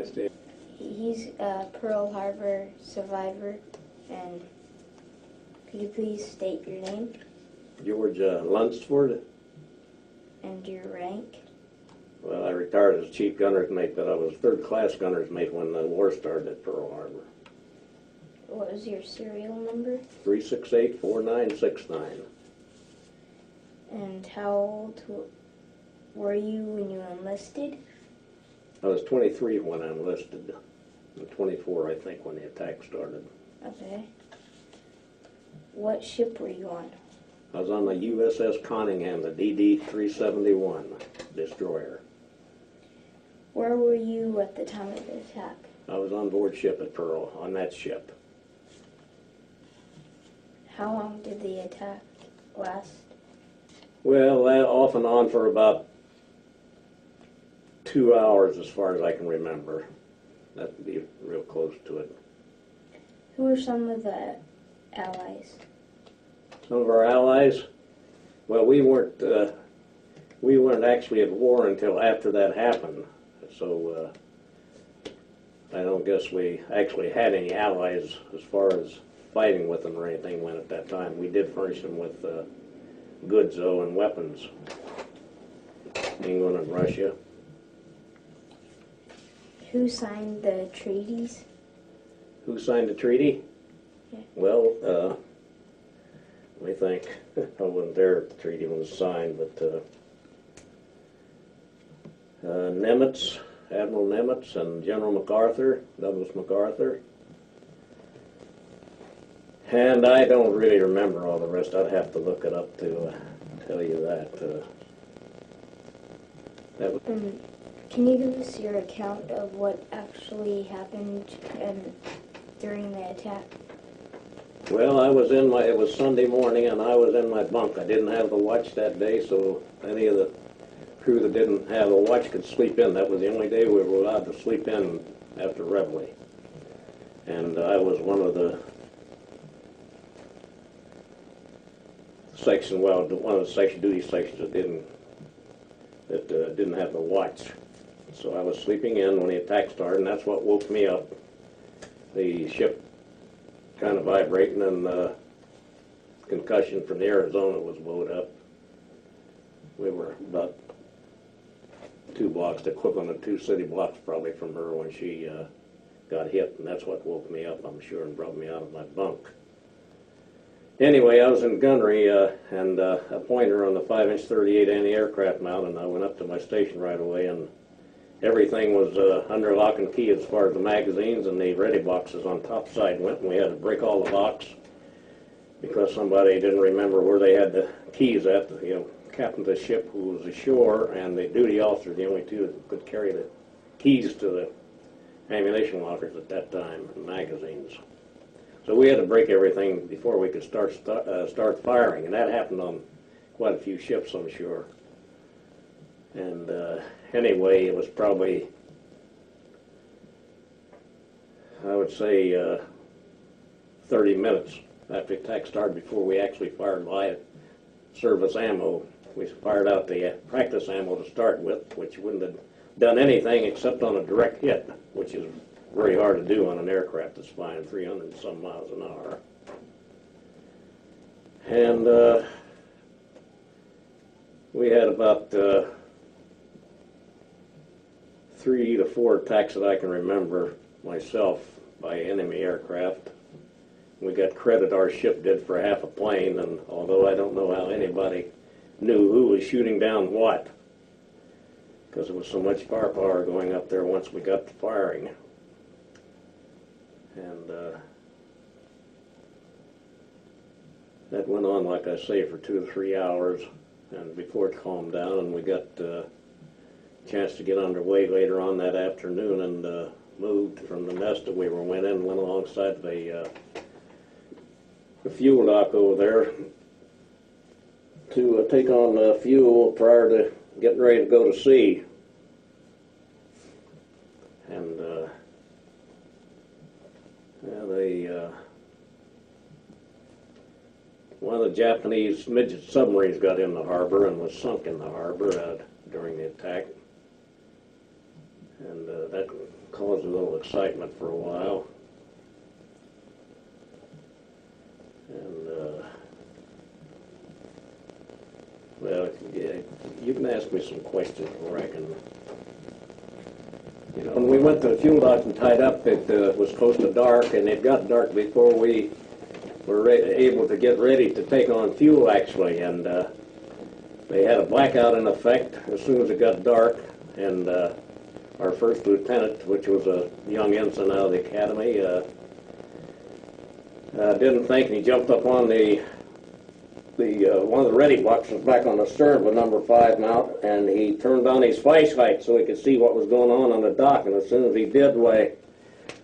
I stayed. He's a Pearl Harbor survivor, and could you please state your name George Lunsford. and your rank? Well, I retired as chief gunner's mate, but I was third class gunner's mate when the war started at Pearl Harbor. What was your serial number? 368-4969. And how old were you when you enlisted? I was 23 when I enlisted, and 24, I think, when the attack started. Okay. What ship were you on? I was on the USS Conyngham, the DD-371 destroyer. Where were you at the time of the attack? I was on board ship at Pearl, on that ship. How long did the attack last? Well, off and on for about 2 hours, as far as I can remember. That would be real close to it. Who were some of the allies? Some of our allies, well, we weren't actually at war until after that happened. So I don't guess we actually had any allies as far as fighting with them or anything when at that time. We did furnish them with goods, though, and weapons. England and Russia. Who signed the treaties? Who signed the treaty? Yeah. Well, let me think. I wasn't there at the treaty when it was signed, but Nimitz, Admiral Nimitz, and General MacArthur, Douglas MacArthur. And I don't really remember all the rest. I'd have to look it up to tell you that. That was Can you give us your account of what actually happened during the attack? Well, it was Sunday morning, and I was in my bunk. I didn't have the watch that day, so any of the crew that didn't have a watch could sleep in. That was the only day we were allowed to sleep in after reveille. And I was one of the one of the section duty sections that didn't have the watch. So I was sleeping in when the attack started, and that's what woke me up. The ship kind of vibrating, and concussion from the Arizona was blowed up. We were about 2 blocks, the equivalent of 2 city blocks probably from her when she got hit, and that's what woke me up, I'm sure, and brought me out of my bunk. Anyway, I was in gunnery and a pointer on the 5-inch 38 anti-aircraft mount, and I went up to my station right away, and everything was under lock and key as far as the magazines, and the ready boxes on top side went, and we had to break all the locks because somebody didn't remember where they had the keys at. The captain of the ship, who was ashore, and the duty officer, the only two that could carry the keys to the ammunition lockers at that time, and magazines. So we had to break everything before we could start firing, and that happened on quite a few ships, I'm sure. And anyway, it was probably, I would say, 30 minutes after the attack started before we actually fired live service ammo. We fired out the practice ammo to start with, which wouldn't have done anything except on a direct hit, which is very hard to do on an aircraft that's flying 300 and some miles an hour. And we had about 3 to 4 attacks that I can remember myself by enemy aircraft. We got credit, our ship did, for half a plane, and although I don't know how anybody knew who was shooting down what, because there was so much firepower going up there once we got to firing. And that went on, like I say, for 2 or 3 hours, and before it calmed down, and we got a chance to get underway later on that afternoon, and moved from the nest that we went in and went alongside the fuel dock over there to take on fuel prior to getting ready to go to sea. And one of the Japanese midget submarines got in the harbor and was sunk in the harbor during the attack. and that caused a little excitement for a while. And well, yeah, you can ask me some questions where I can. You know, when we went to the fuel dock and tied up, it was close to dark, and it got dark before we were able to get ready to take on fuel, actually. And they had a blackout in effect as soon as it got dark, and our first lieutenant, which was a young ensign out of the academy, didn't think, and he jumped up on the one of the ready boxes back on the stern with number 5 mount, and he turned on his flashlight so he could see what was going on the dock. And as soon as he did, why,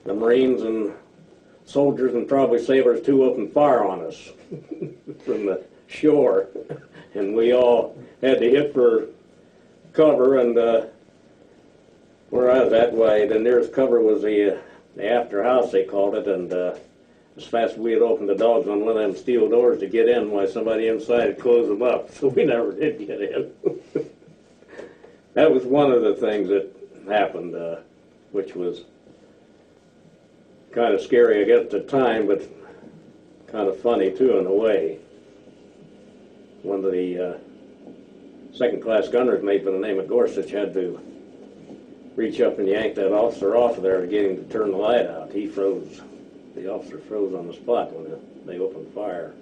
the Marines and soldiers and probably sailors too opened fire on us from the shore, and we all had to hit for cover. And where I was at, why, the nearest cover was the after house, they called it, and as fast as we had opened the dogs on one of them steel doors to get in, why, somebody inside had closed them up, so we never did get in. That was one of the things that happened, which was kind of scary, I guess, at the time, but kind of funny, too, in a way. One of the second-class gunners, mate by the name of Gorsuch, had to reach up and yank that officer off of there to get him to turn the light out. He froze. The officer froze on the spot when they opened fire.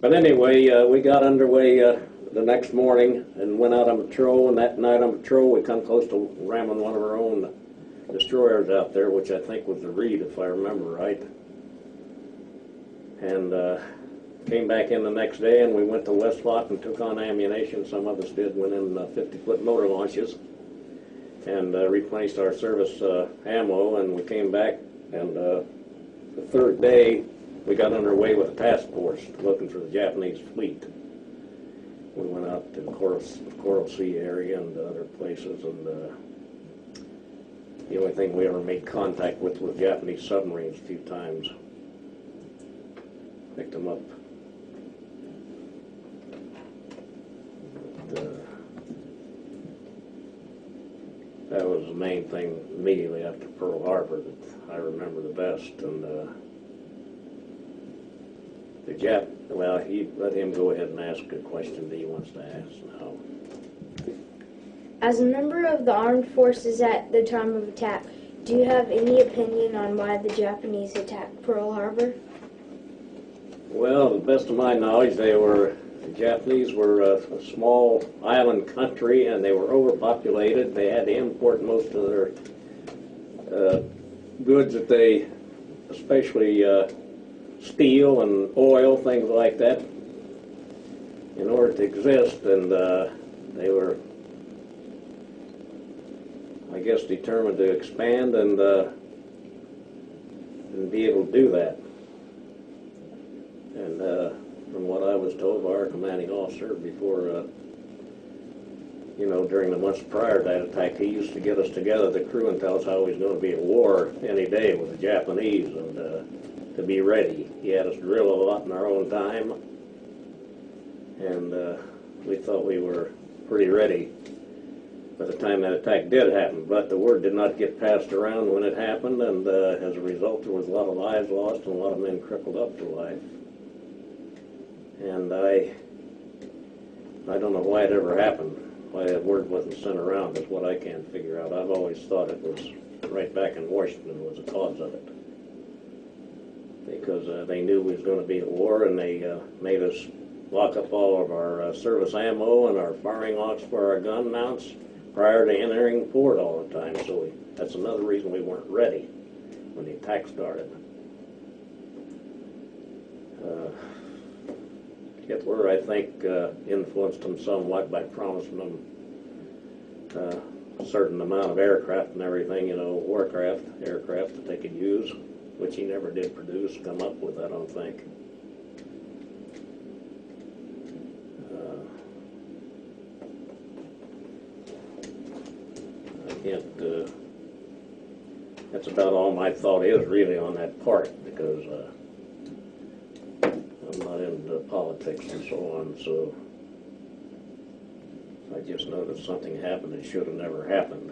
But anyway, we got underway the next morning and went out on patrol, and that night on patrol we come close to ramming one of our own destroyers out there, which I think was the Reid, if I remember right. And came back in the next day, and we went to West Loch and took on ammunition. Some of us did, went in 50-foot motor launches and replenished our service ammo, and we came back. And the third day, we got underway with a task force looking for the Japanese fleet. We went out to the Coral Sea area and other places, and the only thing we ever made contact with was Japanese submarines a few times. Picked them up. But, that was the main thing immediately after Pearl Harbor that I remember the best. And the Jap, well, let him go ahead and ask a question that he wants to ask now. As a member of the armed forces at the time of attack, do you have any opinion on why the Japanese attacked Pearl Harbor? Well, to the best of my knowledge, the Japanese were a small island country, and they were overpopulated. They had to import most of their goods that they, especially steel and oil, things like that, in order to exist. And they were, I guess, determined to expand and be able to do that. And from what I was told by our commanding officer before, during the months prior to that attack, he used to get us together, the crew, and tell us how he was going to be at war any day with the Japanese, and to be ready. He had us drill a lot in our own time, and we thought we were pretty ready by the time that attack did happen. But the word did not get passed around when it happened, and as a result, there was a lot of lives lost and a lot of men crippled up for life. And I don't know why it ever happened, why that word wasn't sent around is what I can't figure out. I've always thought it was right back in Washington was the cause of it. Because they knew we was going to be at war, and they made us lock up all of our service ammo and our firing locks for our gun mounts prior to entering port all the time. So that's another reason we weren't ready when the attack started. Hitler, I think, influenced them somewhat by promising them a certain amount of aircraft and everything, aircraft that they could use, which he never did come up with, I don't think. I can't, that's about all my thought is really on that part, because I'm not into politics and so on, so I just know that something happened that should have never happened.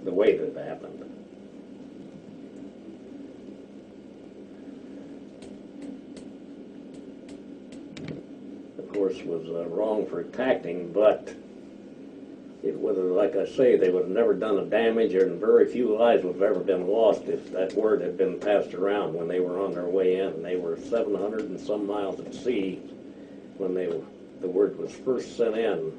the way that it happened. Of course, was wrong for attacking, but it would have, like I say, they would have never done a damage, and very few lives would have ever been lost if that word had been passed around when they were on their way in. They were 700 and some miles at sea when the word was first sent in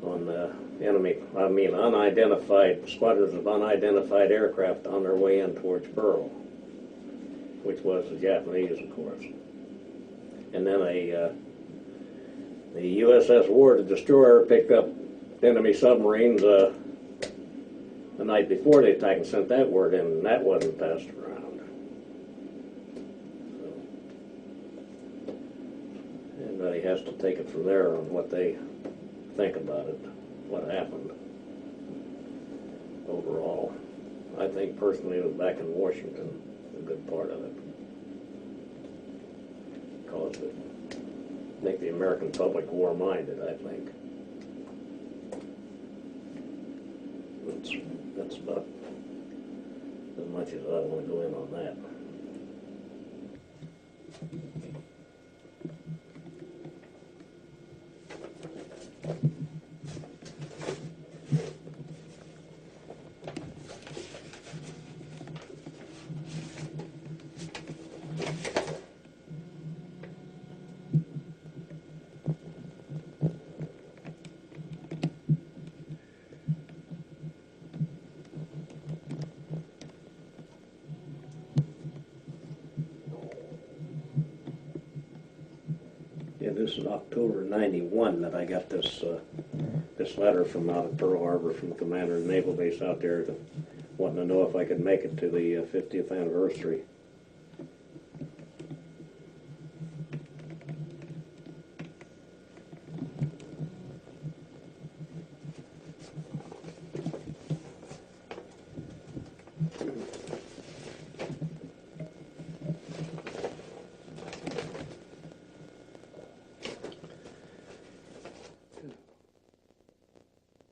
on the enemy, unidentified squadrons of unidentified aircraft on their way in towards Pearl, which was the Japanese, of course. And then the USS War, the destroyer, picked up enemy submarines the night before the attack and sent that word in, and that wasn't passed around. So, everybody has to take it from there on what they think about it, what happened overall. I think personally it was back in Washington, a good part of it. Because it make the American public war-minded, I think. That's about as much as I want to go in on that. This is October '91 that I got this this letter from out of Pearl Harbor from the commander of the naval base out there, wanting to know if I could make it to the 50th anniversary